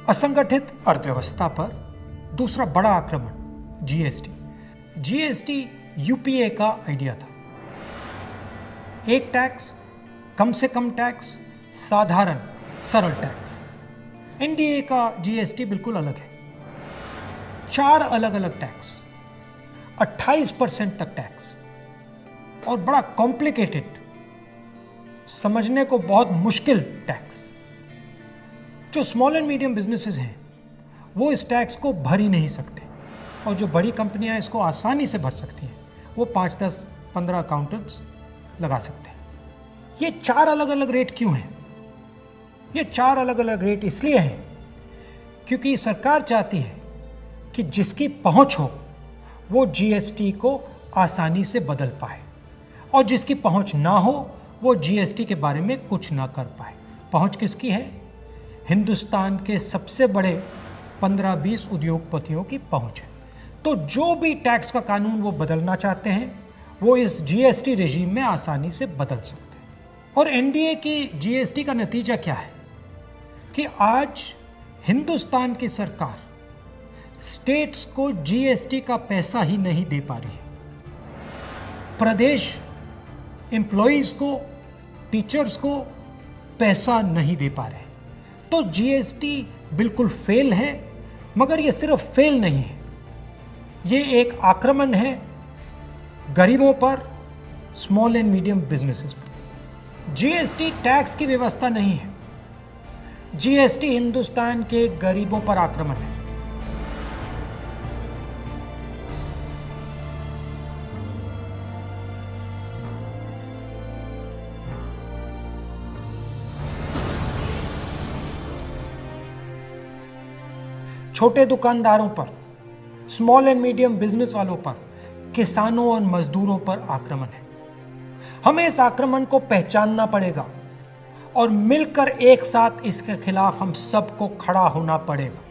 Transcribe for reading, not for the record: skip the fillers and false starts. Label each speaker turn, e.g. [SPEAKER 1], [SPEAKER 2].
[SPEAKER 1] असंगठित अर्थव्यवस्था पर दूसरा बड़ा आक्रमण जीएसटी। जीएसटी यूपीए का आइडिया था। एक टैक्स, कम से कम टैक्स, साधारण सरल टैक्स। एनडीए का जीएसटी बिल्कुल अलग है। 4 अलग अलग टैक्स, 28% तक टैक्स और बड़ा कॉम्प्लिकेटेड, समझने को बहुत मुश्किल टैक्स। जो स्मॉल एंड मीडियम बिजनेसेस हैं वो इस टैक्स को भर ही नहीं सकते और जो बड़ी कंपनियां इसको आसानी से भर सकती हैं वो 5, 10, 15 अकाउंटेंट्स लगा सकते हैं। ये 4 अलग अलग रेट क्यों हैं? ये 4 अलग अलग रेट इसलिए हैं क्योंकि सरकार चाहती है कि जिसकी पहुंच हो वो जीएसटी को आसानी से बदल पाए और जिसकी पहुंच ना हो वो जीएसटी के बारे में कुछ ना कर पाए। पहुंच किसकी है? हिंदुस्तान के सबसे बड़े 15-20 उद्योगपतियों की पहुंच है। तो जो भी टैक्स का कानून वो बदलना चाहते हैं वो इस जीएसटी रेजीम में आसानी से बदल सकते हैं। और एनडीए की जीएसटी का नतीजा क्या है कि आज हिंदुस्तान की सरकार स्टेट्स को जीएसटी का पैसा ही नहीं दे पा रही है। प्रदेश एम्प्लॉइज को, टीचर्स को पैसा नहीं दे पा रहे। तो जीएसटी बिल्कुल फेल है, मगर ये सिर्फ फेल नहीं है, ये एक आक्रमण है गरीबों पर, स्मॉल एंड मीडियम बिजनेसेस पर। जीएसटी टैक्स की व्यवस्था नहीं है, जीएसटी हिंदुस्तान के गरीबों पर आक्रमण है। छोटे दुकानदारों पर, स्मॉल एंड मीडियम बिजनेस वालों पर, किसानों और मजदूरों पर आक्रमण है। हमें इस आक्रमण को पहचानना पड़ेगा और मिलकर एक साथ इसके खिलाफ हम सबको खड़ा होना पड़ेगा।